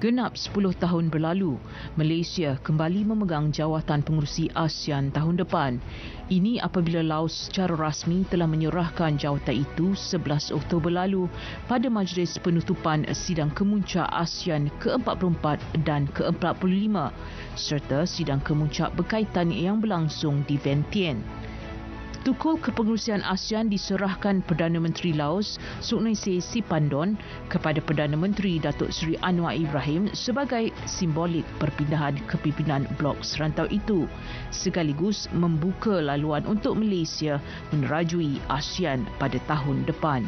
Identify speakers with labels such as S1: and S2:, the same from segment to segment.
S1: Genap 10 tahun berlalu, Malaysia kembali memegang jawatan pengerusi ASEAN tahun depan. Ini apabila Laos secara rasmi telah menyerahkan jawatan itu 11 Oktober lalu pada majlis penutupan sidang kemuncak ASEAN ke-44 dan ke-45 serta sidang kemuncak berkaitan yang berlangsung di Vientiane. Tukul kepengerusian ASEAN diserahkan Perdana Menteri Laos Suknaisi Sipandon kepada Perdana Menteri Datuk Seri Anwar Ibrahim sebagai simbolik perpindahan kepimpinan blok serantau itu sekaligus membuka laluan untuk Malaysia menerajui ASEAN pada tahun depan.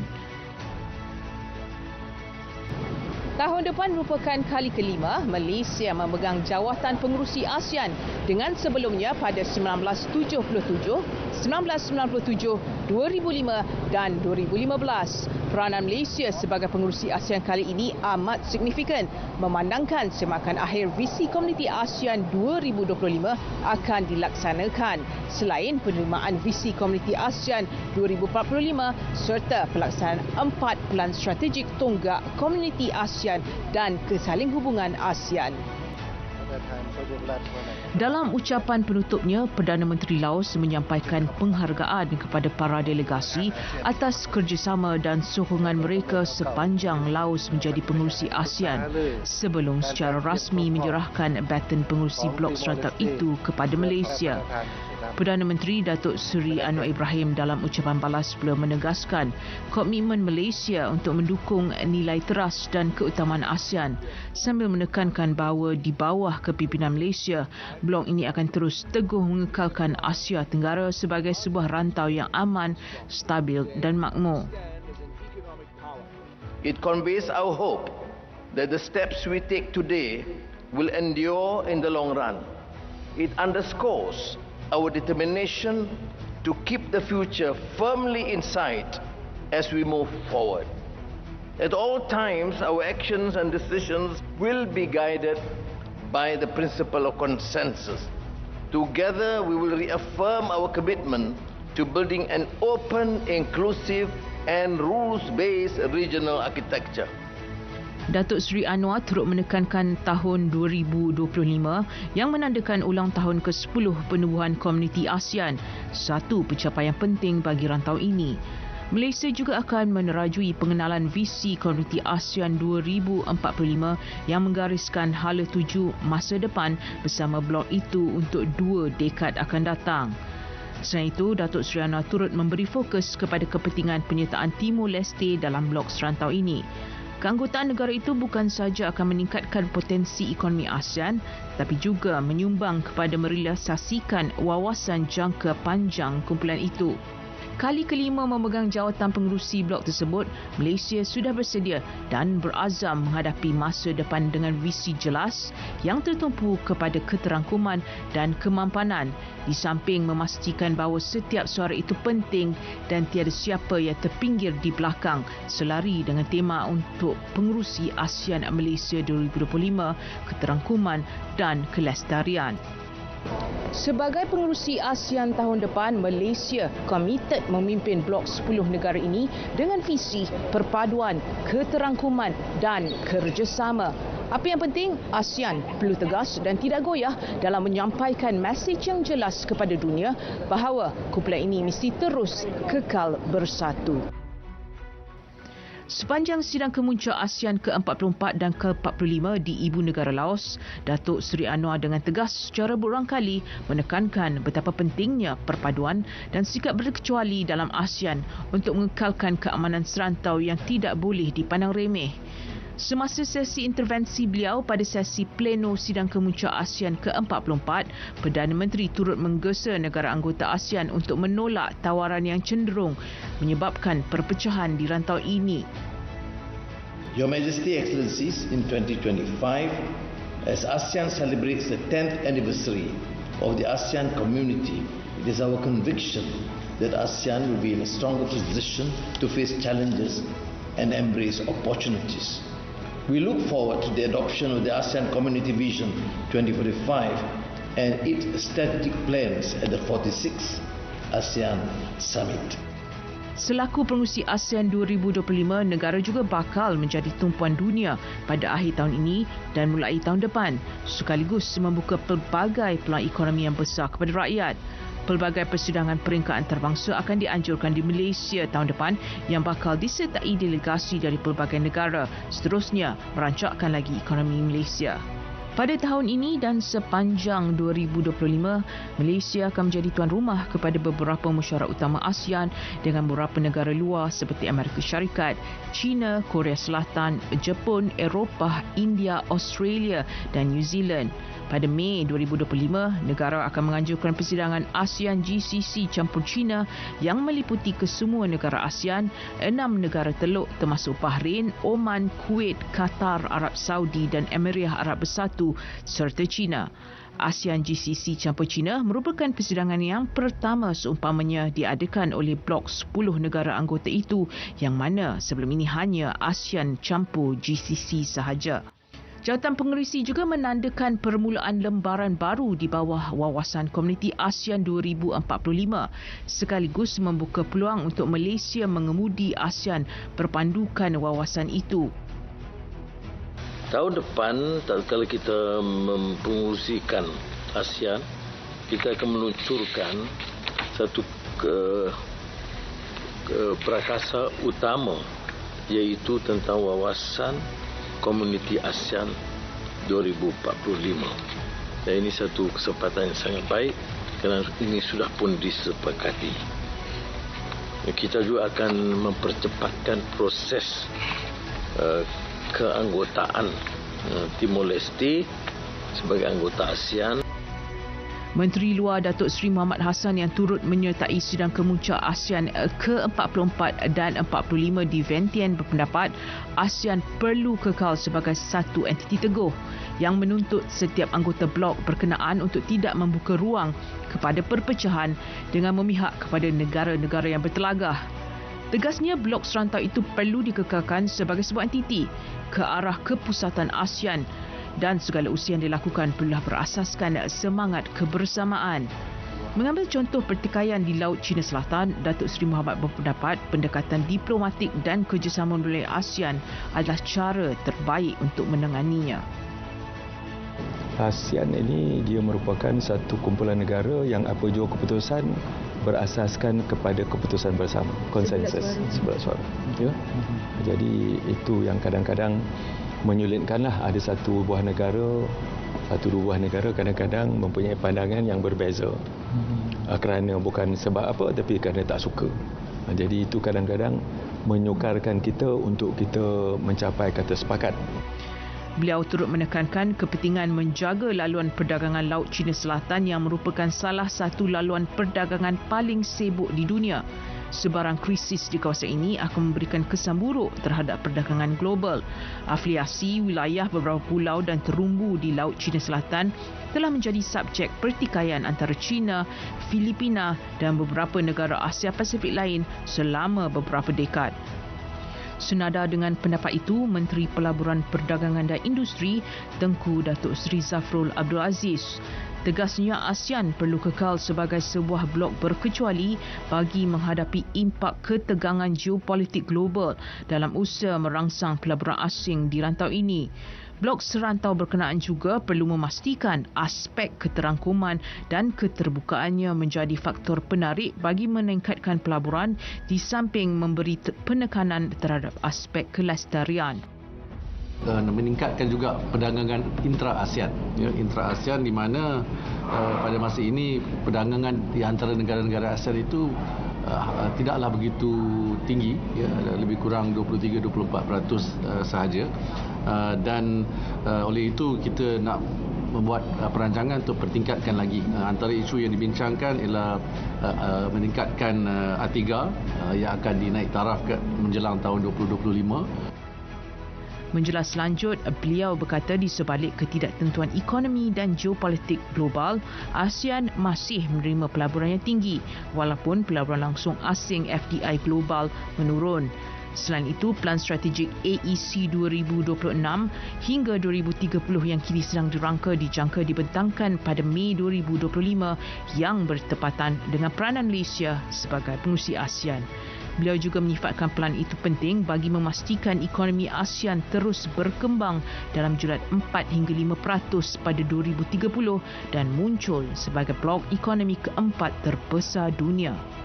S1: Tahun depan merupakan kali kelima Malaysia memegang jawatan pengerusi ASEAN dengan sebelumnya pada 1977, 1997, 2005 dan 2015. Peranan Malaysia sebagai pengerusi ASEAN kali ini amat signifikan memandangkan semakan akhir visi Komuniti ASEAN 2025 akan dilaksanakan selain penerimaan visi Komuniti ASEAN 2045 serta pelaksanaan 4 pelan strategik tonggak Komuniti ASEAN dan kesalinghubungan ASEAN. Dalam ucapan penutupnya, Perdana Menteri Laos menyampaikan penghargaan kepada para delegasi atas kerjasama dan sokongan mereka sepanjang Laos menjadi pengerusi ASEAN sebelum secara rasmi menyerahkan baton pengerusi blok serantau itu kepada Malaysia. Perdana Menteri Datuk Seri Anwar Ibrahim dalam ucapan balas pula menegaskan komitmen Malaysia untuk mendukung nilai teras dan keutamaan ASEAN sambil menekankan bahawa di bawah kepimpinan Malaysia, blok ini akan terus teguh mengekalkan Asia Tenggara sebagai sebuah rantau yang aman, stabil dan makmur.
S2: It conveys our hope that the steps we take today will endure in the long run. It underscores our determination to keep the future firmly in sight as we move forward. At all times, our actions and decisions will be guided by the principle of consensus. Together, we will reaffirm our commitment to building an open, inclusive and rules-based regional architecture.
S1: Datuk Seri Anwar turut menekankan tahun 2025 yang menandakan ulang tahun ke-10 penubuhan komuniti ASEAN, satu pencapaian penting bagi rantau ini. Malaysia juga akan menerajui pengenalan visi komuniti ASEAN 2045 yang menggariskan hala tuju masa depan bersama blok itu untuk 2 dekad akan datang. Selain itu, Datuk Seri Anwar turut memberi fokus kepada kepentingan penyertaan Timur Leste dalam blok serantau ini. Keanggotaan negara itu bukan sahaja akan meningkatkan potensi ekonomi ASEAN tetapi juga menyumbang kepada merealisasikan wawasan jangka panjang kumpulan itu. Kali kelima memegang jawatan pengerusi blok tersebut, Malaysia sudah bersedia dan berazam menghadapi masa depan dengan visi jelas yang tertumpu kepada keterangkuman dan kemampanan di samping memastikan bahawa setiap suara itu penting dan tiada siapa yang terpinggir di belakang selari dengan tema untuk pengerusi ASEAN Malaysia 2025, keterangkuman dan kelestarian. Sebagai pengerusi ASEAN tahun depan, Malaysia komited memimpin blok 10 negara ini dengan visi perpaduan, keterangkuman dan kerjasama. Apa yang penting, ASEAN perlu tegas dan tidak goyah dalam menyampaikan mesej yang jelas kepada dunia bahawa kumpulan ini mesti terus kekal bersatu. Sepanjang sidang kemuncak ASEAN ke-44 dan ke-45 di Ibu Negara Laos, Datuk Seri Anwar dengan tegas secara berulang kali menekankan betapa pentingnya perpaduan dan sikap berkecuali dalam ASEAN untuk mengekalkan keamanan serantau yang tidak boleh dipandang remeh. Semasa sesi intervensi beliau pada sesi pleno sidang kemuncak ASEAN ke-44, Perdana Menteri turut menggesa negara anggota ASEAN untuk menolak tawaran yang cenderung menyebabkan perpecahan di rantau ini.
S2: Your Majesty, Excellencies, in 2025, as ASEAN celebrates the 10th anniversary of the ASEAN community, it is our conviction that ASEAN will be in a stronger position to face challenges and embrace opportunities. We look forward to the adoption of the ASEAN Community Vision 2045 and its strategic plans at the 46th ASEAN Summit.
S1: Selaku pengurusi ASEAN 2025, negara juga bakal menjadi tumpuan dunia pada akhir tahun ini dan mulai tahun depan, sekaligus membuka pelbagai peluang ekonomi yang besar kepada rakyat. Pelbagai persidangan peringkat antarabangsa akan dianjurkan di Malaysia tahun depan yang bakal disertai delegasi dari pelbagai negara, seterusnya merancakkan lagi ekonomi Malaysia. Pada tahun ini dan sepanjang 2025, Malaysia akan menjadi tuan rumah kepada beberapa mesyuarat utama ASEAN dengan beberapa negara luar seperti Amerika Syarikat, China, Korea Selatan, Jepun, Eropah, India, Australia dan New Zealand. Pada Mei 2025, negara akan menganjurkan persidangan ASEAN GCC campur China yang meliputi kesemua negara ASEAN, 6 negara teluk termasuk Bahrain, Oman, Kuwait, Qatar, Arab Saudi dan Emirat Arab Bersatu serta China. ASEAN GCC campur China merupakan persidangan yang pertama seumpamanya diadakan oleh blok 10 negara anggota itu yang mana sebelum ini hanya ASEAN campur GCC sahaja. Jawatan Pengerusi juga menandakan permulaan lembaran baru di bawah wawasan Komuniti ASEAN 2045 sekaligus membuka peluang untuk Malaysia mengemudi ASEAN berpandukan wawasan itu.
S3: Tahun depan, kalau kita mempengurusikan ASEAN, kita akan meluncurkan satu prakasa utama iaitu tentang wawasan Komuniti ASEAN 2045. Dan ini satu kesempatan yang sangat baik kerana ini sudah pun disepakati. Kita juga akan mempercepatkan proses keanggotaan Timor Leste sebagai anggota ASEAN.
S1: Menteri Luar Datuk Seri Muhammad Hassan yang turut menyertai sidang kemuncak ASEAN ke-44 dan 45 di Vientiane berpendapat ASEAN perlu kekal sebagai satu entiti teguh yang menuntut setiap anggota blok berkenaan untuk tidak membuka ruang kepada perpecahan dengan memihak kepada negara-negara yang bertelagah. Tegasnya, blok serantau itu perlu dikekalkan sebagai sebuah entiti ke arah kepusatan ASEAN dan segala usaha yang dilakukan perlulah berasaskan semangat kebersamaan. Mengambil contoh pertikaian di Laut Cina Selatan, Datuk Seri Muhammad berpendapat pendekatan diplomatik dan kerjasama wilayah ASEAN adalah cara terbaik untuk menanganinya.
S4: ASEAN ini dia merupakan satu kumpulan negara yang apa jua keputusan berasaskan kepada keputusan bersama, konsensus, 11 suara. Ya? Jadi itu yang kadang-kadang menyulitkanlah. Ada satu dua buah negara kadang-kadang mempunyai pandangan yang berbeza kerana bukan sebab apa tapi kerana tak suka. Jadi itu kadang-kadang menyukarkan kita untuk kita mencapai kata sepakat.
S1: Beliau turut menekankan kepentingan menjaga laluan perdagangan Laut Cina Selatan yang merupakan salah satu laluan perdagangan paling sibuk di dunia. Sebarang krisis di kawasan ini akan memberikan kesan buruk terhadap perdagangan global. Afiliasi wilayah beberapa pulau dan terumbu di Laut Cina Selatan telah menjadi subjek pertikaian antara China, Filipina dan beberapa negara Asia Pasifik lain selama beberapa dekad. Senada dengan pendapat itu, Menteri Pelaburan Perdagangan dan Industri Tengku Datuk Seri Zafrul Abdul Aziz tegasnya ASEAN perlu kekal sebagai sebuah blok berkecuali bagi menghadapi impak ketegangan geopolitik global dalam usaha merangsang pelaburan asing di rantau ini. Blok serantau berkenaan juga perlu memastikan aspek keterangkuman dan keterbukaannya menjadi faktor penarik bagi meningkatkan pelaburan di samping memberi penekanan terhadap aspek kelestarian.
S5: Meningkatkan juga perdagangan intra-ASEAN. Intra-ASEAN di mana pada masa ini perdagangan di antara negara-negara ASEAN itu tidaklah begitu tinggi, lebih kurang 23-24% sahaja. Dan oleh itu kita nak membuat perancangan untuk pertingkatkan lagi. Antara isu yang dibincangkan ialah meningkatkan A3 yang akan dinaik taraf menjelang tahun 2025.
S1: Menjelas lanjut, beliau berkata di sebalik ketidaktentuan ekonomi dan geopolitik global, ASEAN masih menerima pelaburan yang tinggi walaupun pelaburan langsung asing FDI global menurun. Selain itu, Pelan Strategik AEC 2026 hingga 2030 yang kini sedang dirangka dijangka dibentangkan pada Mei 2025 yang bertepatan dengan peranan Malaysia sebagai pengurusi ASEAN. Beliau juga menyifatkan pelan itu penting bagi memastikan ekonomi ASEAN terus berkembang dalam jurat 4 hingga 5% pada 2030 dan muncul sebagai blok ekonomi keempat terbesar dunia.